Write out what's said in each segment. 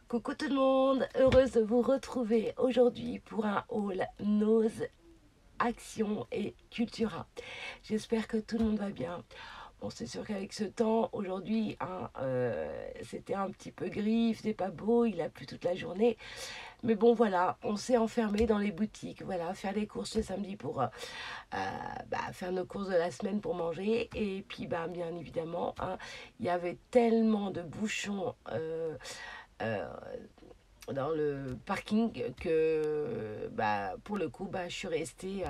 Coucou tout le monde, heureuse de vous retrouver aujourd'hui pour un haul Nose, Action et Cultura. J'espère que tout le monde va bien. Bon, c'est sûr qu'avec ce temps, aujourd'hui, hein, c'était un petit peu gris, il faisait pas beau, il a plu toute la journée. Mais bon, voilà, on s'est enfermé dans les boutiques, voilà, faire les courses le samedi pour faire nos courses de la semaine pour manger. Et puis, bien évidemment, hein, il y avait tellement de bouchons. Euh, dans le parking que pour le coup je suis restée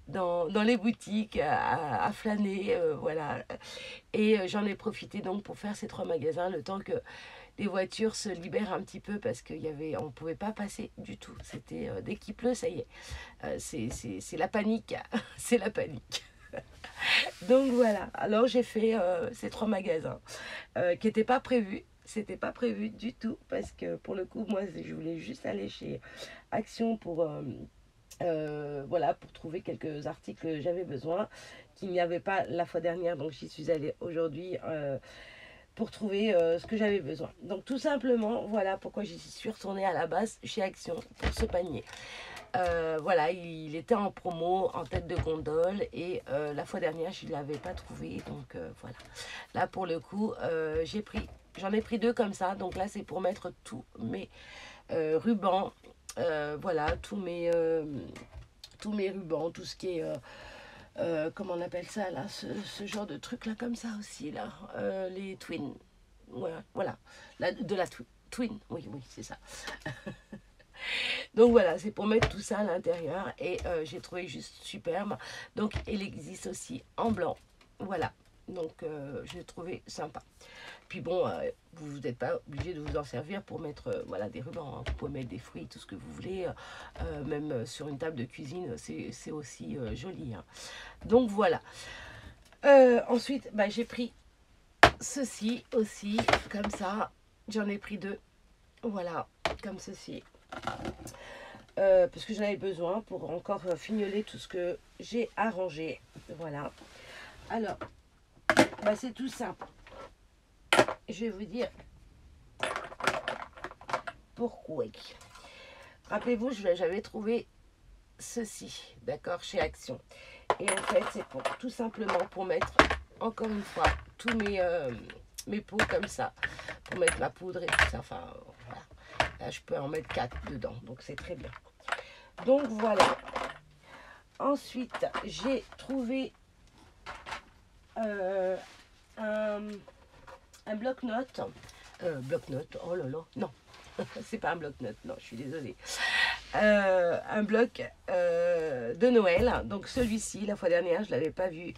dans les boutiques à flâner voilà et j'en ai profité donc pour faire ces 3 magasins le temps que les voitures se libèrent un petit peu parce on pouvait pas passer du tout, c'était dès qu'il pleut ça y est, c'est la panique c'est la panique. Donc voilà, alors j'ai fait ces 3 magasins qui n'étaient pas prévus. C'était pas prévu du tout parce que pour le coup, moi, je voulais juste aller chez Action pour, voilà, pour trouver quelques articles que j'avais besoin, qu'il n'y avait pas la fois dernière. Donc j'y suis allée aujourd'hui pour trouver ce que j'avais besoin. Donc tout simplement, voilà pourquoi j'y suis retournée à la base chez Action pour ce panier. Voilà, il était en promo, en tête de gondole et la fois dernière, je ne l'avais pas trouvé. Donc voilà, là pour le coup, j'en ai pris 2 comme ça. Donc là, c'est pour mettre tous mes rubans, voilà, tous mes rubans, tout ce qui est, comment on appelle ça là, ce genre de truc là comme ça aussi là, les twins, voilà, de la twin, oui, c'est ça. Donc voilà, c'est pour mettre tout ça à l'intérieur et j'ai trouvé juste superbe. Donc il existe aussi en blanc, voilà. Donc j'ai trouvé sympa. Puis bon, vous n'êtes pas obligé de vous en servir pour mettre voilà, des rubans, hein. Vous pouvez mettre des fruits, tout ce que vous voulez, même sur une table de cuisine, c'est aussi joli, hein. Donc voilà. Ensuite, j'ai pris ceci aussi, comme ça. J'en ai pris 2, voilà, comme ceci. Parce que j'en avais besoin pour encore fignoler tout ce que j'ai arrangé. Voilà. Alors, c'est tout simple. Je vais vous dire pourquoi. Rappelez-vous, j'avais trouvé ceci, d'accord, chez Action. Et en fait, c'est pour tout simplement pour mettre, encore une fois, tous mes pots comme ça. Pour mettre ma poudre et tout ça. Enfin, voilà. Là, je peux en mettre 4 dedans. Donc, c'est très bien. Donc, voilà. Ensuite, j'ai trouvé un bloc-notes. Bloc-notes, oh là là, non, c'est pas un bloc-notes, non, je suis désolée. Un bloc de Noël. Donc celui-ci, la fois dernière, je ne l'avais pas vu.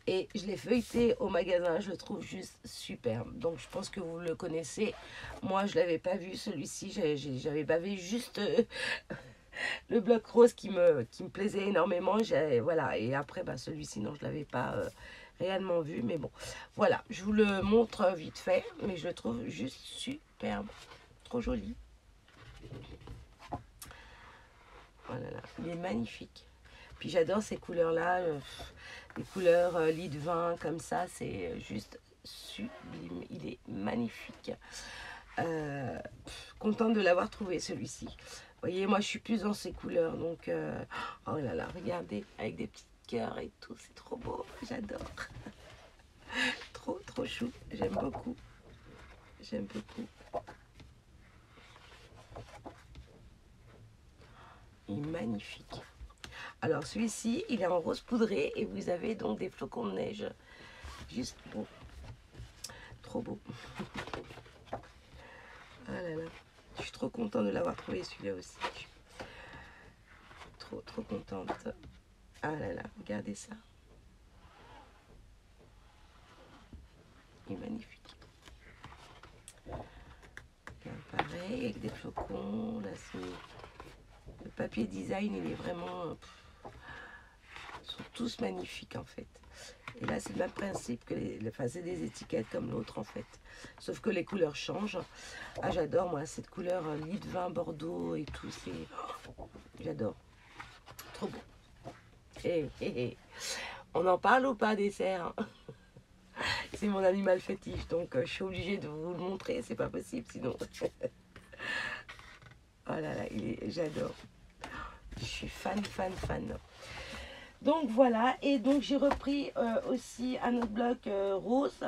Et je l'ai feuilleté au magasin, je le trouve juste superbe. Donc je pense que vous le connaissez. Moi, je ne l'avais pas vu, celui-ci. J'avais bavé juste le bloc rose qui me plaisait énormément. Voilà. Et après, celui-ci, non, je ne l'avais pas réellement vu. Mais bon, voilà. Je vous le montre vite fait. Mais je le trouve juste superbe. Trop joli. Voilà, il est magnifique. Puis j'adore ces couleurs-là. Les couleurs lit de vin comme ça, c'est juste sublime. Il est magnifique. Contente de l'avoir trouvé celui-ci. Vous voyez, moi je suis plus dans ces couleurs. Donc, oh là là, regardez, avec des petits cœurs et tout, c'est trop beau. J'adore. Trop, trop chou. J'aime beaucoup. J'aime beaucoup. Il est magnifique. Alors celui-ci, il est en rose poudré et vous avez donc des flocons de neige. Juste beau. Trop beau. Ah là là. Je suis trop contente de l'avoir trouvé celui-là aussi. Trop, trop contente. Ah là là, regardez ça. Il est magnifique. Bien, pareil, avec des flocons. Là, le papier design, il est vraiment... Ils sont tous magnifiques en fait. Et là, c'est le même principe que c'est des étiquettes comme l'autre en fait. Sauf que les couleurs changent. Ah, j'adore moi cette couleur lit de vin bordeaux et tout. J'adore. Trop beau. On en parle ou pas, dessert, hein? C'est mon animal fétiche, donc je suis obligée de vous le montrer, c'est pas possible sinon. Oh là là, j'adore. Je suis fan, fan, fan. Donc voilà, et donc j'ai repris aussi un autre bloc rose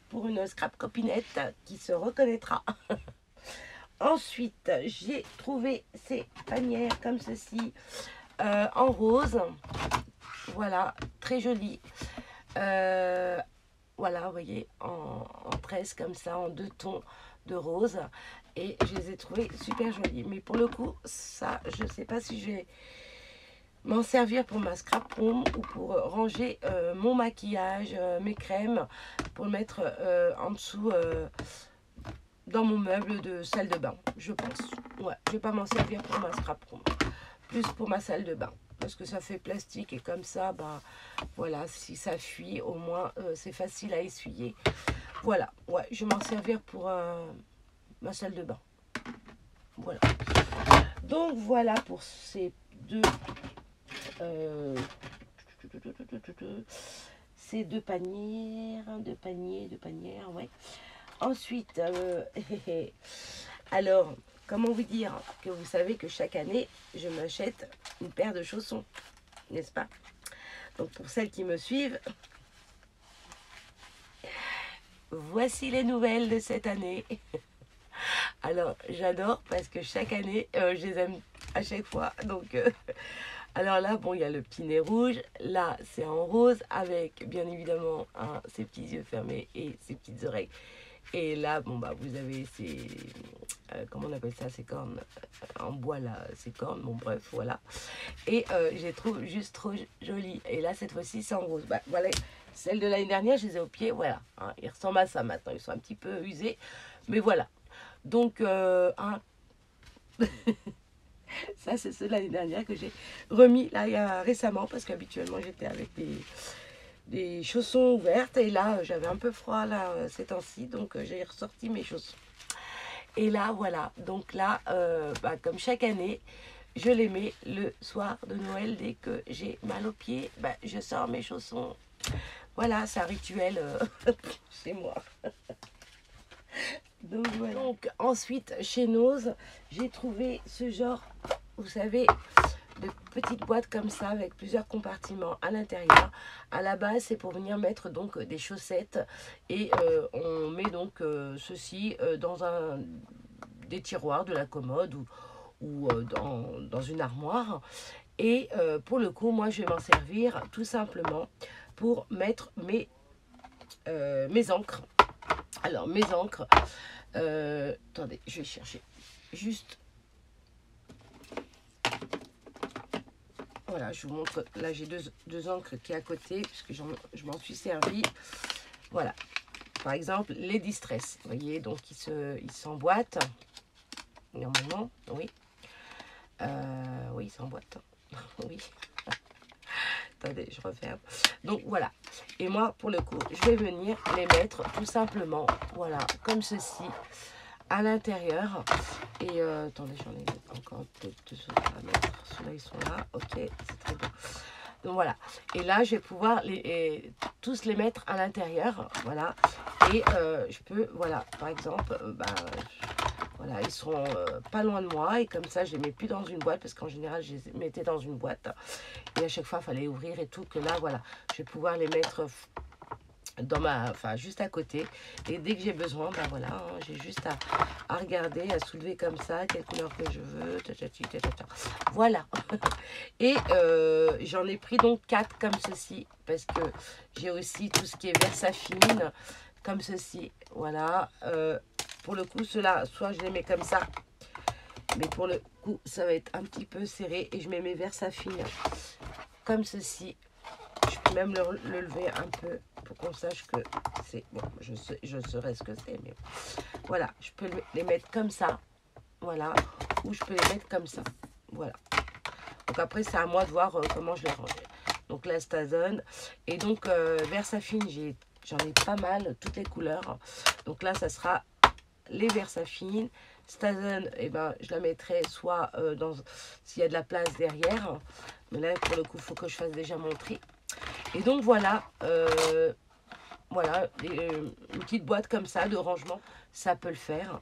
pour une scrap copinette qui se reconnaîtra. Ensuite, j'ai trouvé ces panières comme ceci en rose. Voilà, très joli. Voilà, vous voyez, en 13 comme ça, en 2 tons de rose. Et je les ai trouvés super jolis. Mais pour le coup, ça, je ne sais pas si je vais m'en servir pour ma scrap room ou pour ranger mon maquillage, mes crèmes, pour le mettre en dessous dans mon meuble de salle de bain, je pense. Ouais, je vais pas m'en servir pour ma scrap room, plus pour ma salle de bain. Parce que ça fait plastique et comme ça, bah voilà, si ça fuit, au moins c'est facile à essuyer. Voilà, ouais, je vais m'en servir pour ma salle de bain. Voilà. Donc voilà pour ces deux panières, ouais. Ensuite, alors, comment vous dire que vous savez que chaque année, je m'achète une paire de chaussons, n'est-ce pas? Donc pour celles qui me suivent, voici les nouvelles de cette année. Alors, j'adore parce que chaque année, je les aime à chaque fois. Donc, alors là, bon, il y a le petit nez rouge. Là, c'est en rose avec, bien évidemment, ses petits yeux fermés et ses petites oreilles. Et là, bon, bah, vous avez ces... comment on appelle ça? Ces cornes en bois, là. Ces cornes, bon, bref, voilà. Et je les trouve juste trop jolies. Et là, cette fois-ci, c'est en rose. Bah, voilà, celles de l'année dernière, je les ai au pied, voilà. Hein, ils ressemblent à ça maintenant. Ils sont un petit peu usés. Mais voilà. Donc, ça, c'est ceux de l'année dernière que j'ai remis là récemment parce qu'habituellement, j'étais avec des chaussons ouvertes et là, j'avais un peu froid là ces temps-ci, donc j'ai ressorti mes chaussons. Et là, voilà. Donc là, bah, comme chaque année, je les mets le soir de Noël dès que j'ai mal aux pieds. Bah, je sors mes chaussons. Voilà, c'est un rituel chez moi. Donc, voilà. Donc ensuite, chez Nose, j'ai trouvé ce genre, vous savez, de petites boîtes comme ça avec plusieurs compartiments à l'intérieur. À la base, c'est pour venir mettre donc des chaussettes et on met donc ceci dans des tiroirs de la commode ou dans une armoire. Et pour le coup, moi, je vais m'en servir tout simplement pour mettre mes encres. Alors, mes encres, attendez, je vais chercher juste. Voilà, je vous montre, là j'ai deux encres qui est à côté, puisque je m'en suis servi. Voilà, par exemple, les Distress, vous voyez, donc ils s'emboîtent, normalement, oui. Oui, ils s'emboîtent, oui. Attendez, je referme. Donc voilà, et moi, pour le coup, je vais venir les mettre tout simplement, voilà, comme ceci, à l'intérieur. Et attendez, j'en ai encore peut-être deux autres à mettre. Ceux-là, ils sont là. Ok, c'est très bon. Donc voilà. Et là, je vais pouvoir tous les mettre à l'intérieur. Voilà. Et je peux, voilà, par exemple, voilà, ils seront pas loin de moi. Et comme ça, je les mets plus dans une boîte. Parce qu'en général, je les mettais dans une boîte. Et à chaque fois, il fallait ouvrir et tout. Que là, voilà, je vais pouvoir les mettre juste à côté, et dès que j'ai besoin, ben voilà, hein, j'ai juste à regarder, à soulever comme ça quelle couleur que je veux, voilà. Et j'en ai pris donc 4 comme ceci parce que j'ai aussi tout ce qui est Versafine comme ceci, voilà. Pour le coup, ceux-là, soit je les mets comme ça, mais pour le coup ça va être un petit peu serré, et je mets mes Versafine comme ceci. Je peux même le lever un peu pour qu'on sache que c'est... Bon, je saurais ce que c'est, mais voilà. Je peux les mettre comme ça, voilà. Ou je peux les mettre comme ça, voilà. Donc après, c'est à moi de voir comment je les range. Donc là, Stazone. Et donc, Versafine, j'en ai pas mal, toutes les couleurs. Donc là, ça sera les Versafine. Stazone, eh ben, je la mettrai soit s'il y a de la place derrière. Mais là, pour le coup, il faut que je fasse déjà mon tri. Et donc voilà, Voilà, une petite boîte comme ça de rangement, ça peut le faire.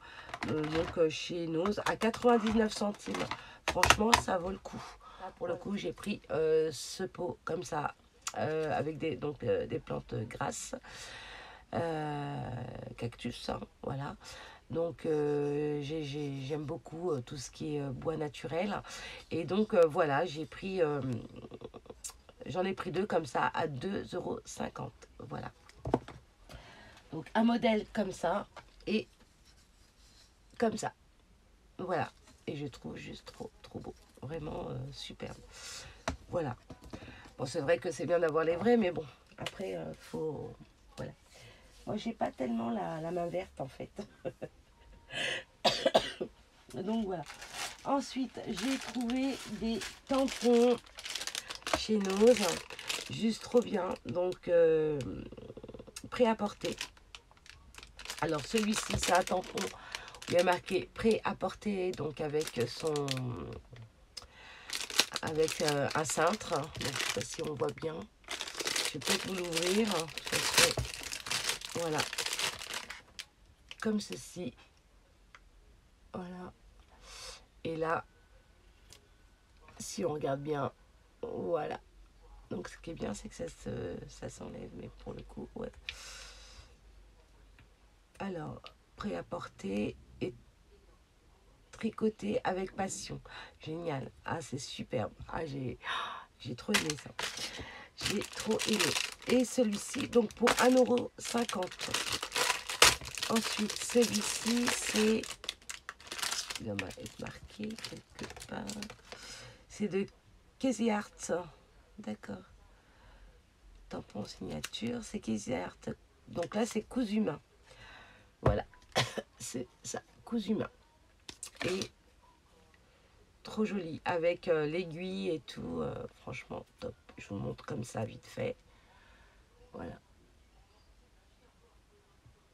Donc chez Nose à 99 centimes. Franchement, ça vaut le coup. Là, pour le coup, j'ai pris ce pot comme ça, avec des plantes grasses, cactus, hein, voilà. Donc j'aime beaucoup tout ce qui est bois naturel. Et donc voilà, j'en ai pris deux comme ça à 2,50 €. Voilà. Donc un modèle comme ça et comme ça. Voilà. Et je trouve juste trop beau. Vraiment superbe. Voilà. Bon, c'est vrai que c'est bien d'avoir les vrais, mais bon, après, faut... Voilà. Moi, j'ai pas tellement la main verte, en fait. Donc, voilà. Ensuite, j'ai trouvé des tampons chez Nose. Juste trop bien. Donc, prêt à porter. Alors, celui-ci, c'est un tampon où il y a marqué prêt à porter, donc avec un cintre. Donc, je ne sais pas si on voit bien. Je vais peut-être vous l'ouvrir. Voilà. Comme ceci. Voilà. Et là, si on regarde bien, voilà. Donc, ce qui est bien, c'est que ça s'enlève, mais pour le coup, ouais. Alors, prêt à porter et tricoté avec passion. Génial. Ah, c'est superbe. Ah, j'ai trop aimé ça. J'ai trop aimé. Et celui-ci, donc pour 1,50 €. Ensuite, celui-ci, c'est... Il doit être marqué quelque part. C'est de Casey Art. D'accord. Tampon signature, c'est Casey Art. Donc là, c'est cousu main. Voilà. C'est ça, cousu main. Et trop joli. Avec l'aiguille et tout. Franchement, top. Je vous montre comme ça, vite fait. Voilà.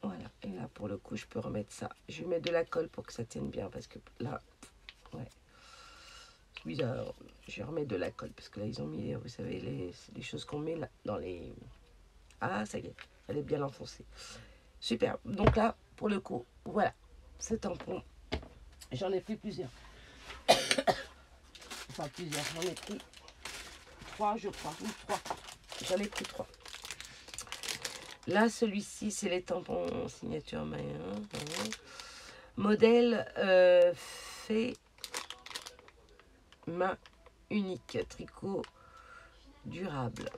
Voilà. Et là, pour le coup, je peux remettre ça. Je vais mettre de la colle pour que ça tienne bien. Parce que là, ouais. Bizarre. Je vais remettre de la colle. Parce que là, ils ont mis, vous savez, c'est des choses qu'on met là, dans les... Ah, ça y est. Elle est bien enfoncée. Super. Donc là, pour le coup, voilà. Ce tampon. J'en ai pris plusieurs. Enfin, plusieurs. J'en ai pris 3, je crois. Oui, 3. J'en ai pris 3. Là, celui-ci, c'est les tampons signature main. Modèle fait main unique. Tricot durable.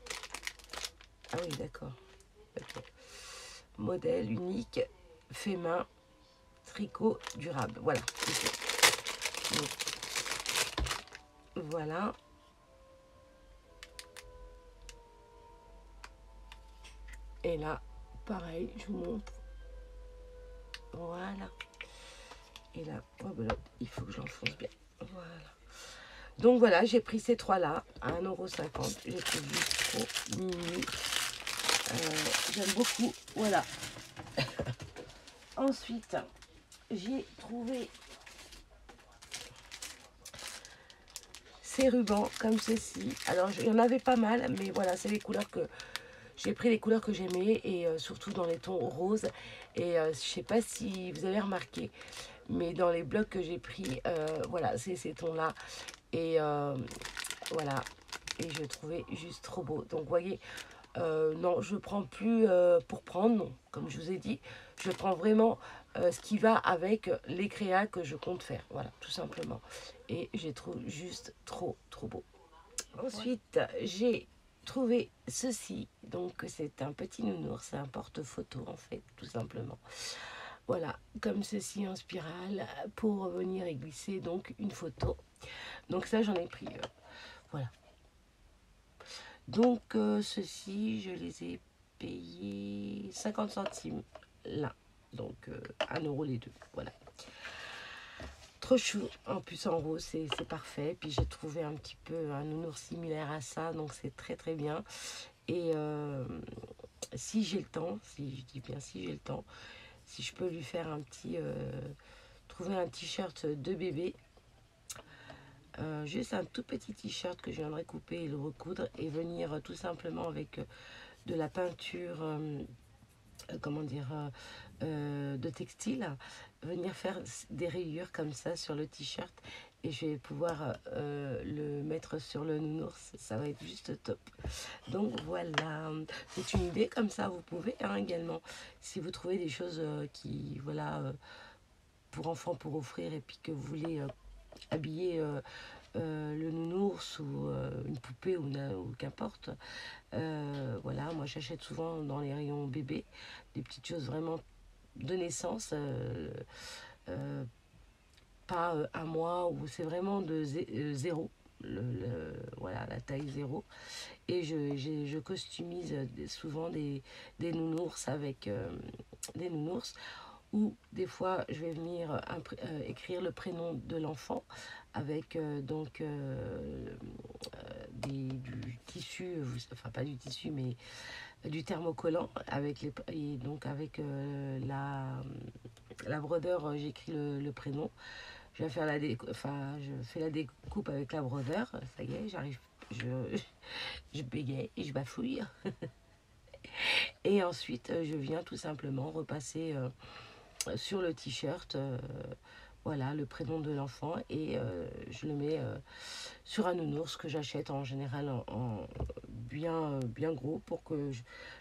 Ah oui, d'accord. Modèle unique fait main tricot durable. Voilà. Donc, voilà. Et là, pareil, je vous montre. Voilà. Et là, oh ben là, il faut que j'enfonce bien. Voilà. Donc voilà, j'ai pris ces trois-là à 1,50 €. J'ai trouvé juste trop mimi. J'aime beaucoup. Voilà. Ensuite, j'ai trouvé ces rubans comme ceci. Alors, il y en avait pas mal, mais voilà, c'est les couleurs que... J'ai pris les couleurs que j'aimais et surtout dans les tons roses. Et je sais pas si vous avez remarqué, mais dans les blocs que j'ai pris, voilà, c'est ces tons-là. Et voilà, et je trouvais juste trop beau. Donc, vous voyez, non, je prends plus pour prendre, non, comme je vous ai dit. Je prends vraiment ce qui va avec les créas que je compte faire. Voilà, tout simplement. Et je trouve juste trop beau. Ensuite, j'ai trouvé ceci. Donc, c'est un petit nounours, c'est un porte-photo en fait, tout simplement. Voilà, comme ceci en spirale pour venir y glisser donc une photo. Donc ça, j'en ai pris. Voilà. Donc, ceci, je les ai payés 50 centimes l'un. Donc, 1 € les deux. Voilà. Trop chou. En plus, en rose, c'est parfait. Puis, j'ai trouvé un petit peu un nounours similaire à ça. Donc, c'est très bien. Et si j'ai le temps, si je dis bien si j'ai le temps, si je peux lui faire un petit... trouver un t-shirt de bébé. Juste un tout petit t-shirt que je viendrai couper et le recoudre. Et venir tout simplement avec de la peinture comment dire, de textile, venir faire des rayures comme ça sur le t-shirt et je vais pouvoir le mettre sur le nounours, ça va être juste top. Donc voilà, c'est une idée comme ça, vous pouvez hein, également, si vous trouvez des choses qui, voilà, pour enfants pour offrir et puis que vous voulez habiller le nounours ou une poupée ou qu'importe. Voilà, moi j'achète souvent dans les rayons bébés des petites choses vraiment de naissance, pas un mois, où c'est vraiment de zéro. Voilà, la taille zéro. Et je customise souvent des nounours avec des nounours ou des fois je vais venir écrire le prénom de l'enfant avec du tissu, enfin pas du tissu mais du thermocollant avec et donc avec la brodeur j'écris le prénom, je vais faire je fais la découpe avec la brodeur, ça y est j'arrive, je bégaye et je bafouille et ensuite je viens tout simplement repasser sur le t-shirt voilà le prénom de l'enfant et je le mets sur un nounours que j'achète en général en bien gros pour que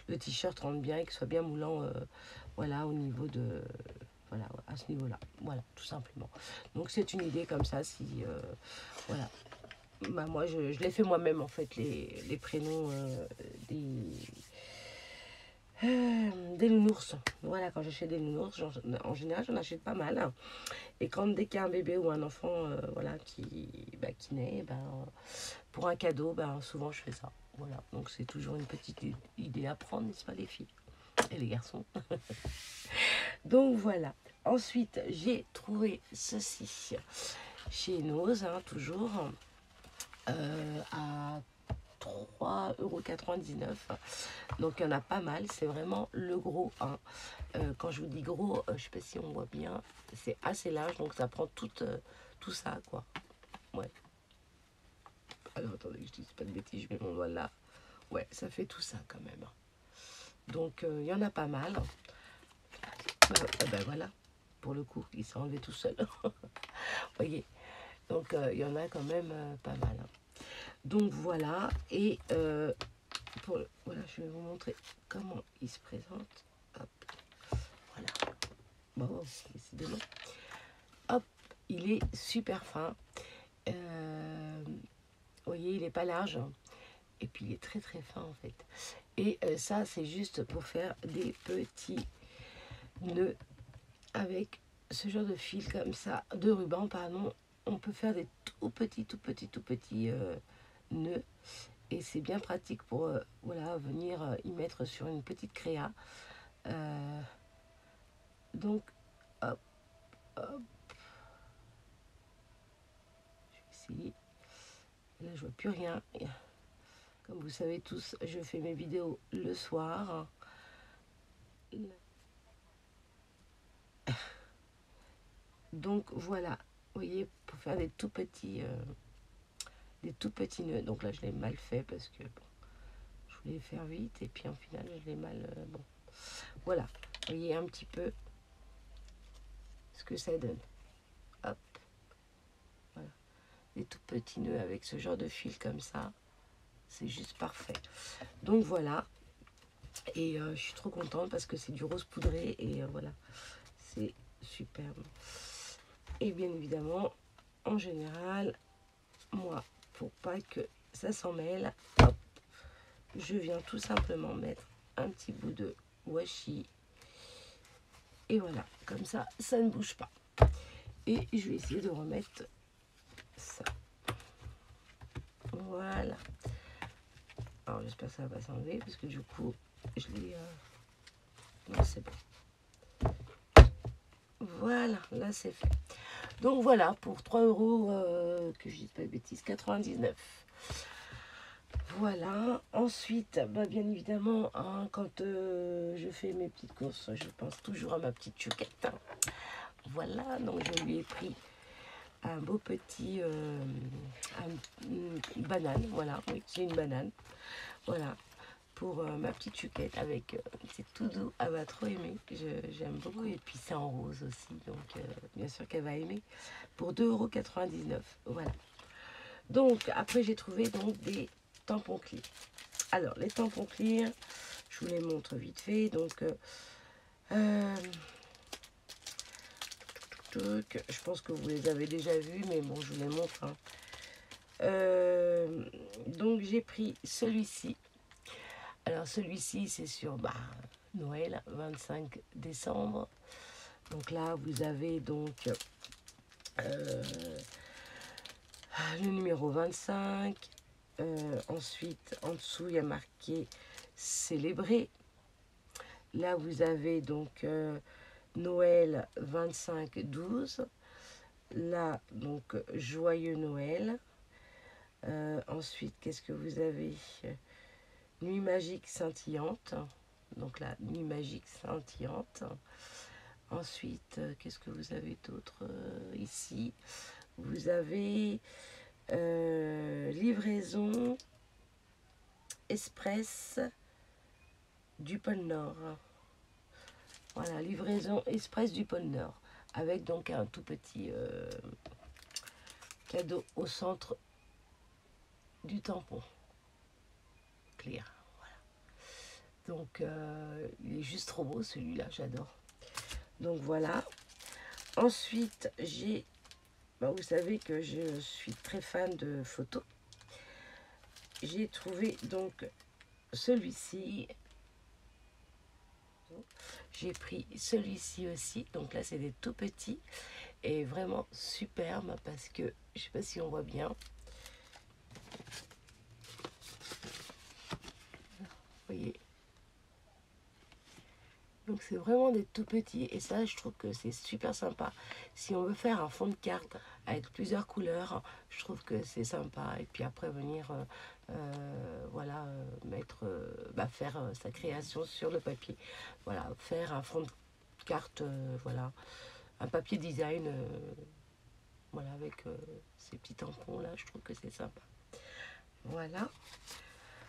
le t-shirt rentre bien et qu'il soit bien moulant voilà au niveau de voilà à ce niveau là, voilà tout simplement. Donc c'est une idée comme ça si voilà bah, moi je l'ai fait moi-même en fait les prénoms des nounours. Voilà, quand j'achète des nounours, en général, j'en achète pas mal. Hein. Et quand dès qu'il y a un bébé ou un enfant voilà, qui naît, pour un cadeau, souvent je fais ça. Voilà, donc c'est toujours une petite idée à prendre, n'est-ce pas les filles et les garçons. Donc voilà. Ensuite, j'ai trouvé ceci chez Noz, hein, toujours, à 3,99 €. Donc il y en a pas mal, c'est vraiment le gros. Hein. Quand je vous dis gros, je sais pas si on voit bien, c'est assez large, donc ça prend tout ça, quoi. Ouais. Alors attendez, je dis pas de bêtises, je mets mon doigt là. Ouais, ça fait tout ça quand même. Donc il y en a pas mal. Ben voilà, pour le coup, il s'est enlevé tout seul. Voyez. Donc il y en a quand même pas mal. Hein. Donc voilà, et voilà, je vais vous montrer comment il se présente. Hop, voilà. Bon, décidément. Hop, il est super fin. Vous voyez, il n'est pas large. Hein. Et puis il est très très fin en fait. Et ça, c'est juste pour faire des petits nœuds avec ce genre de fil comme ça, de ruban, pardon. On peut faire des tout petits nœuds. Et c'est bien pratique pour voilà, venir y mettre sur une petite créa. Donc, hop, hop. Je vais essayer. Là, je vois plus rien. Comme vous savez tous, je fais mes vidéos le soir. Donc voilà, vous voyez, pour faire des tout petits nœuds. Donc là, je l'ai mal fait parce que bon, je voulais faire vite et puis en final, je l'ai mal. Bon, voilà, vous voyez un petit peu ce que ça donne. Hop, voilà, des tout petits nœuds avec ce genre de fil comme ça. C'est juste parfait. Donc voilà. Et je suis trop contente parce que c'est du rose poudré. Et voilà. C'est superbe. Et bien évidemment, en général, moi, pour pas que ça s'en mêle, hop, je viens tout simplement mettre un petit bout de washi. Et voilà. Comme ça, ça ne bouge pas. Et je vais essayer de remettre ça. Voilà. Alors j'espère que ça va pas s'enlever parce que du coup je l'ai non c'est bon, voilà, là c'est fait. Donc voilà pour 3 € que je dis pas de bêtises, 99. Voilà, ensuite bien évidemment hein, quand je fais mes petites courses, je pense toujours à ma petite chouquette. Hein. Voilà, donc je lui ai pris un beau petit une banane, voilà, oui, c'est une banane. Voilà, pour ma petite chouquette avec c'est tout doux, elle va trop aimer, j'aime beaucoup, et puis c'est en rose aussi, donc bien sûr qu'elle va aimer, pour 2,99 €, voilà. Donc après j'ai trouvé donc des tampons clear. Alors les tampons clear, je vous les montre vite fait, donc je pense que vous les avez déjà vus, mais bon je vous les montre, hein. Donc j'ai pris celui-ci. Alors celui-ci c'est sur Noël, 25 décembre. Donc là vous avez donc le numéro 25. Ensuite en dessous il y a marqué célébrer. Là vous avez donc Noël 25/12. Là donc joyeux Noël. Ensuite qu'est-ce que vous avez? Nuit magique scintillante. Donc la nuit magique scintillante. Ensuite, qu'est-ce que vous avez d'autre ici? Vous avez livraison express du pôle Nord. Voilà, livraison express du pôle Nord. Avec donc un tout petit cadeau au centre du tampon clear. Voilà. Donc, il est juste trop beau celui-là, j'adore. Donc voilà. Ensuite, j'ai... vous savez que je suis très fan de photos. J'ai trouvé donc celui-ci. J'ai pris celui-ci aussi. Donc là, c'est des tout petits. Et vraiment superbe parce que, je sais pas si on voit bien. Vous voyez. Donc c'est vraiment des tout petits et ça je trouve que c'est super sympa. Si on veut faire un fond de carte avec plusieurs couleurs, je trouve que c'est sympa. Et puis après venir voilà, mettre, faire sa création sur le papier. Voilà, faire un fond de carte, voilà, un papier design, voilà, avec ces petits tampons là, je trouve que c'est sympa. Voilà.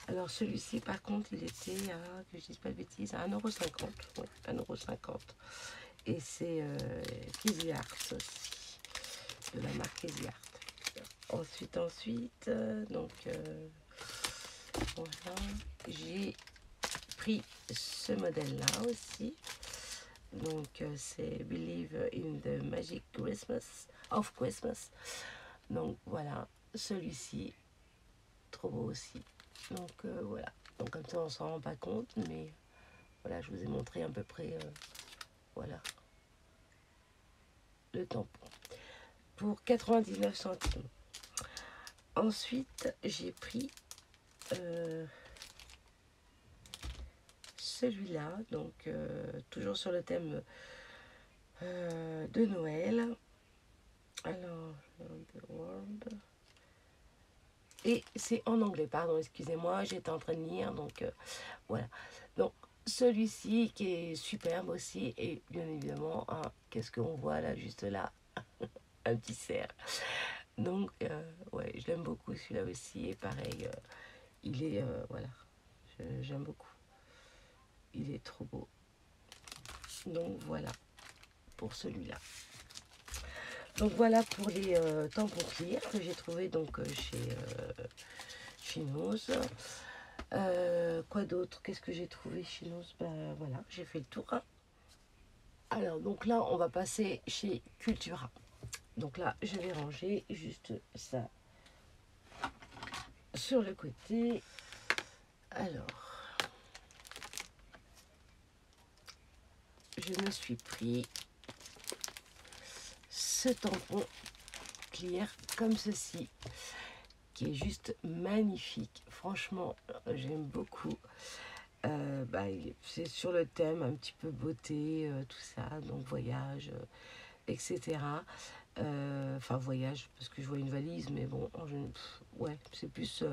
Alors celui-ci par contre il était à, que je dise pas de bêtises, à 1,50 €. Ouais, 1,50 €. Et c'est Easy Art aussi, de la marque Easy Art. Ensuite, donc voilà, j'ai pris ce modèle là aussi. Donc c'est Believe in the Magic Christmas of Christmas. Donc voilà, celui-ci, trop beau aussi. Donc voilà, donc comme ça on s'en rend pas compte, mais voilà, je vous ai montré à peu près, voilà, le tampon pour 99 centimes. Ensuite j'ai pris celui-là, donc toujours sur le thème de Noël. Alors, The World. Et c'est en anglais, pardon, excusez-moi, j'étais en train de lire, donc voilà. Donc celui-ci qui est superbe aussi, et bien évidemment, qu'est-ce qu'on voit là, juste là, un petit cerf. Donc ouais, je l'aime beaucoup celui-là aussi, et pareil, il est, voilà, j'aime beaucoup. Il est trop beau. Donc voilà, pour celui-là. Donc voilà pour les tampons clear que j'ai trouvé donc chez Noz. Quoi d'autre? Qu'est-ce que j'ai trouvé chez Noz? Voilà, j'ai fait le tour. Alors donc là on va passer chez Cultura. Donc là je vais ranger juste ça sur le côté. Alors je me suis pris ce tampon clear comme ceci, qui est juste magnifique. Franchement, j'aime beaucoup. C'est sur le thème un petit peu beauté, tout ça, donc voyage, etc. Enfin, voyage, parce que je vois une valise, mais bon, ouais, c'est plus,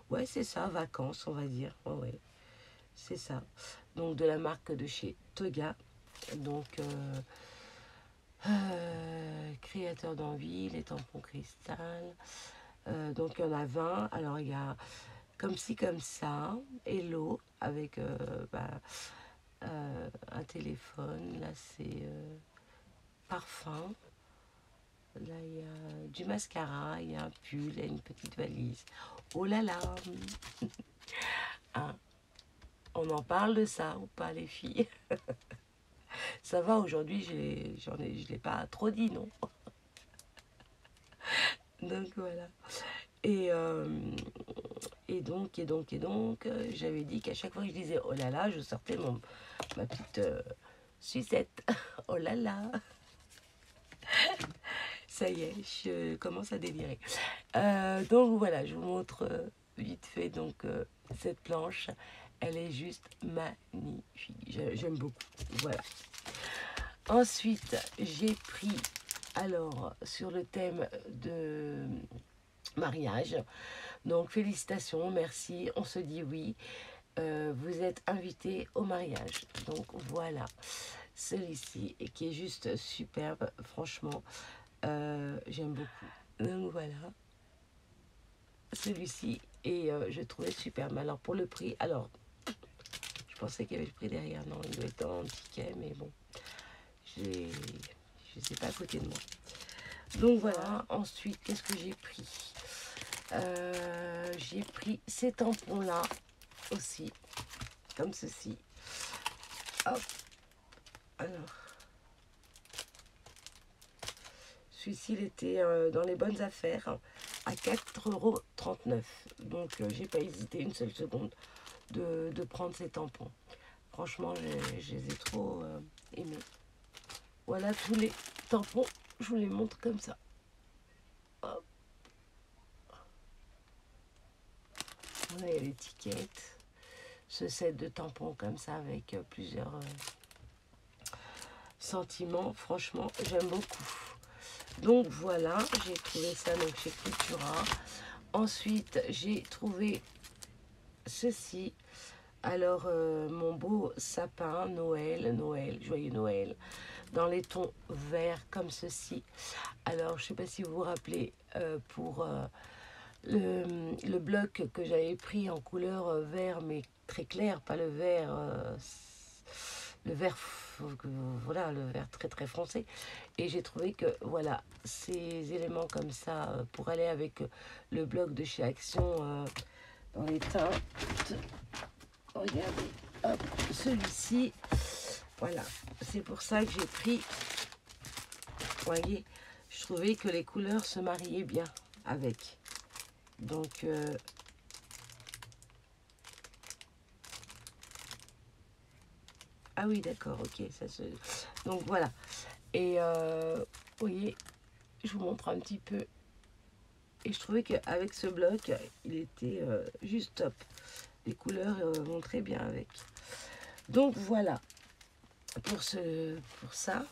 ouais, c'est ça, vacances, on va dire. Ouais, ouais, c'est ça. Donc, de la marque de chez Toga. Donc, créateur d'envie, les tampons cristal. Donc il y en a 20. Alors il y a comme ci, comme ça. Hello, avec un téléphone. Là, c'est parfum. Là, il y a du mascara, il y a un pull, il y a une petite valise. Oh là là. Hein, on en parle de ça ou pas, les filles? Ça va, aujourd'hui, je l'ai pas trop dit, non? Donc, voilà. Et, j'avais dit qu'à chaque fois que je disais oh là là, je sortais ma petite sucette. Oh là là. Ça y est, je commence à délirer. Donc voilà, je vous montre vite fait cette planche. Elle est juste magnifique. J'aime beaucoup. Voilà. Ensuite, j'ai pris, alors, sur le thème de mariage. Donc, félicitations, merci, on se dit oui. Vous êtes invité au mariage. Donc, voilà, celui-ci, qui est juste superbe, franchement. J'aime beaucoup. Donc, voilà, celui-ci, et je trouvais superbe. Alors, pour le prix, alors, je pensais qu'il y avait le prix derrière. Non, il doit être en ticket, mais bon, je ne sais pas à côté de moi. Donc, voilà, ensuite, qu'est-ce que j'ai pris? J'ai pris ces tampons-là aussi, comme ceci. Hop, alors, celui-ci, il était dans les bonnes affaires à 4,39 €. Donc, j'ai pas hésité une seule seconde de prendre ces tampons. Franchement, je les ai trop aimés. Voilà tous les tampons, je vous les montre comme ça. Hop. Voilà, il y a l'étiquette. Ce set de tampons comme ça avec plusieurs sentiments. Franchement, j'aime beaucoup. Donc voilà, j'ai trouvé ça donc chez Cultura. Ensuite, j'ai trouvé ceci. Alors, mon beau sapin, Noël, joyeux Noël, dans les tons verts comme ceci. Alors, je ne sais pas si vous vous rappelez, pour le bloc que j'avais pris en couleur vert, mais très clair, pas le vert, voilà, le vert très très foncé. Et j'ai trouvé que, voilà, ces éléments comme ça, pour aller avec le bloc de chez Action dans les teintes, regardez, hop, celui-ci, voilà, c'est pour ça que j'ai pris, vous voyez, je trouvais que les couleurs se mariaient bien avec. Donc, ah oui, d'accord, ok, ça se... Donc, voilà. Et, vous voyez, je vous montre un petit peu. Et je trouvais qu'avec ce bloc, il était juste top. Les couleurs vont très bien avec. Donc, voilà pour ça.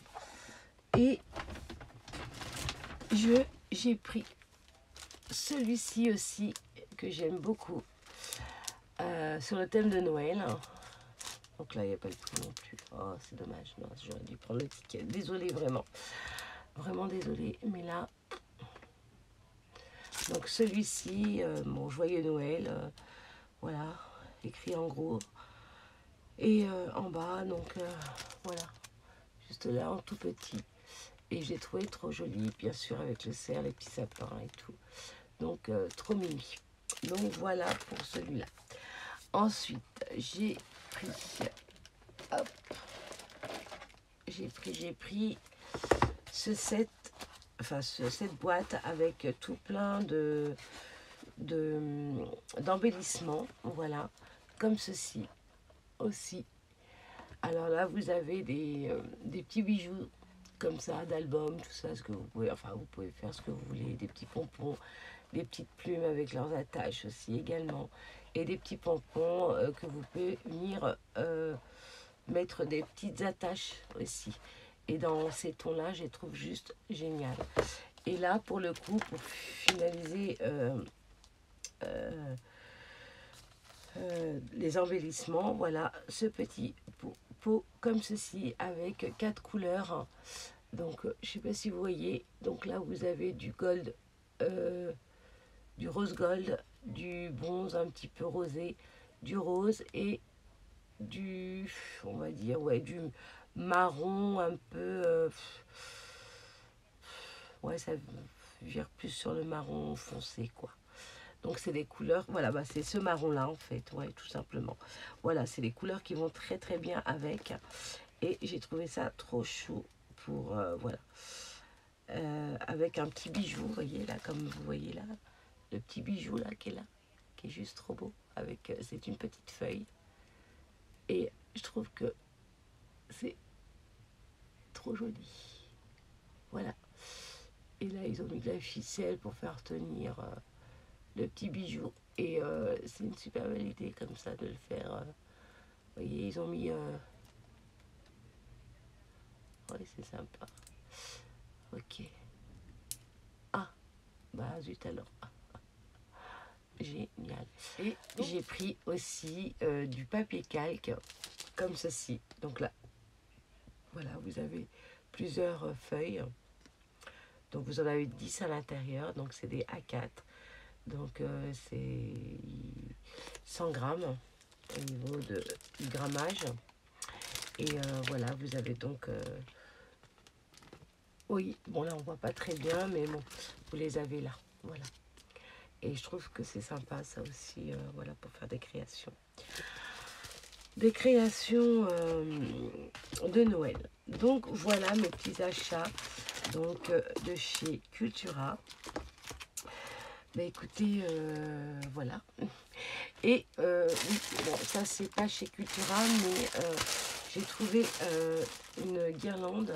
Et j'ai pris celui-ci aussi, que j'aime beaucoup, sur le thème de Noël. Donc là, il n'y a pas le prix non plus. Oh, c'est dommage. Non, j'aurais dû prendre le ticket. Désolée, vraiment. Vraiment désolée. Mais là... Donc celui-ci, mon joyeux Noël. Voilà. Écrit en gros. Et en bas, donc voilà. Juste là, en tout petit. Et j'ai trouvé trop joli, bien sûr, avec le cerf, les petits sapins et tout. Donc, trop mimi. Donc, voilà pour celui-là. Ensuite, j'ai pris... Hop. J'ai pris ce set, enfin cette boîte avec tout plein d'embellissements, voilà, comme ceci aussi. Alors là, vous avez des petits bijoux comme ça, d'albums, tout ça, ce que vous pouvez, enfin vous pouvez faire ce que vous voulez, des petits pompons, des petites plumes avec leurs attaches aussi également, et des petits pompons que vous pouvez venir mettre des petites attaches aussi. Et dans ces tons-là, je les trouve juste génial. Et là, pour le coup, pour finaliser les embellissements, voilà, ce petit pot comme ceci, avec 4 couleurs. Donc, je ne sais pas si vous voyez. Donc là, vous avez du gold du rose gold, du bronze un petit peu rosé, du rose et du, on va dire, ouais, du marron un peu, ouais, ça vire plus sur le marron foncé, quoi. Donc c'est des couleurs, voilà, bah c'est ce marron là en fait, ouais, tout simplement. Voilà, c'est les couleurs qui vont très très bien avec. Et j'ai trouvé ça trop chou pour, voilà. Avec un petit bijou, vous voyez là, comme vous voyez là, le petit bijou là, qui est juste trop beau. Avec, c'est une petite feuille. Et je trouve que c'est trop joli. Voilà. Et là, ils ont mis de la ficelle pour faire tenir le petit bijou. Et c'est une super belle idée comme ça de le faire. Vous voyez, ils ont mis... ouais, c'est sympa. Ok. Ah, bah zut alors. Génial. Et j'ai pris aussi du papier calque comme ceci. Donc là, voilà, vous avez plusieurs feuilles. Donc vous en avez 10 à l'intérieur. Donc c'est des A4. Donc c'est 100 grammes au niveau du grammage. Et voilà, vous avez donc... oui, bon là on voit pas très bien, mais bon, vous les avez là. Voilà. Et je trouve que c'est sympa ça aussi, voilà, pour faire des créations. Des créations de Noël. Donc voilà mes petits achats donc, de chez Cultura. Bah écoutez, voilà. Et oui, bon, ça c'est pas chez Cultura, mais j'ai trouvé une guirlande.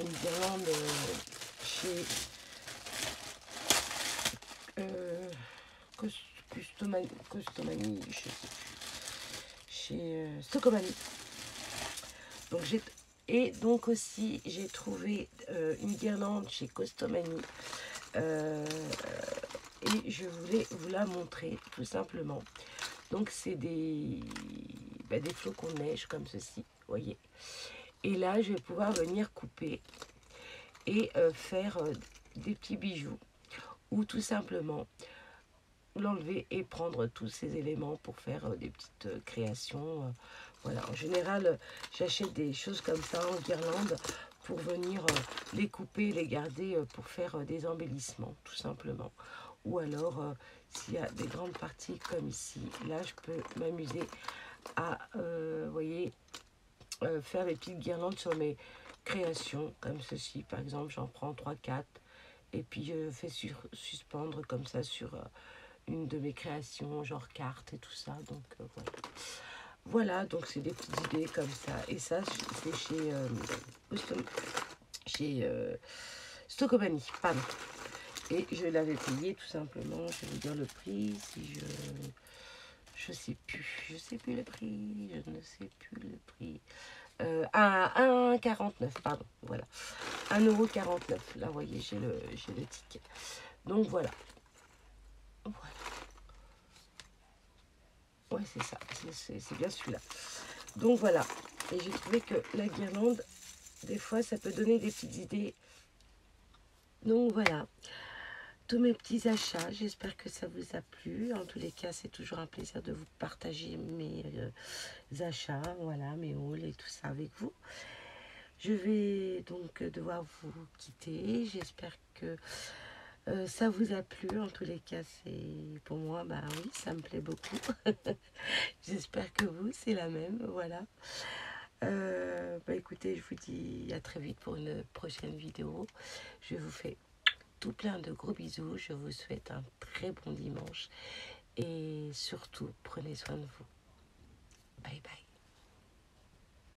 Une guirlande chez Costomani, je sais plus, chez Stocomani. Donc et donc aussi j'ai trouvé une guirlande chez Costomani et je voulais vous la montrer tout simplement. Donc c'est des flocons de neige comme ceci, vous voyez. Et là je vais pouvoir venir couper et faire des petits bijoux ou tout simplement l'enlever et prendre tous ces éléments pour faire des petites créations. Voilà, en général, j'achète des choses comme ça en guirlande pour venir les couper, les garder pour faire des embellissements, tout simplement. Ou alors, s'il y a des grandes parties comme ici, là, je peux m'amuser à, vous voyez, faire des petites guirlandes sur mes créations, comme ceci. Par exemple, j'en prends 3-4 et puis je fais suspendre comme ça sur... une de mes créations, genre cartes et tout ça. Donc voilà. Voilà, donc c'est des petites idées comme ça. Et ça, c'est chez Stocomani, pardon. Et je l'avais payé tout simplement. Je vais vous dire le prix. Si je sais plus le prix. Je ne sais plus le prix. À 1,49, pardon. Voilà. 1,49 €. Là, vous voyez, j'ai le ticket. Donc voilà. Voilà. Ouais, c'est ça, c'est bien celui-là. Donc voilà, et j'ai trouvé que la guirlande, des fois, ça peut donner des petites idées. Donc voilà, tous mes petits achats, j'espère que ça vous a plu. En tous les cas, c'est toujours un plaisir de vous partager mes achats, voilà, mes hauls et tout ça avec vous. Je vais donc devoir vous quitter. J'espère que ça vous a plu. En tous les cas, c'est pour moi, bah oui, ça me plaît beaucoup. J'espère que vous, c'est la même, voilà. Bah écoutez, je vous dis à très vite pour une prochaine vidéo. Je vous fais tout plein de gros bisous. Je vous souhaite un très bon dimanche. Et surtout, prenez soin de vous.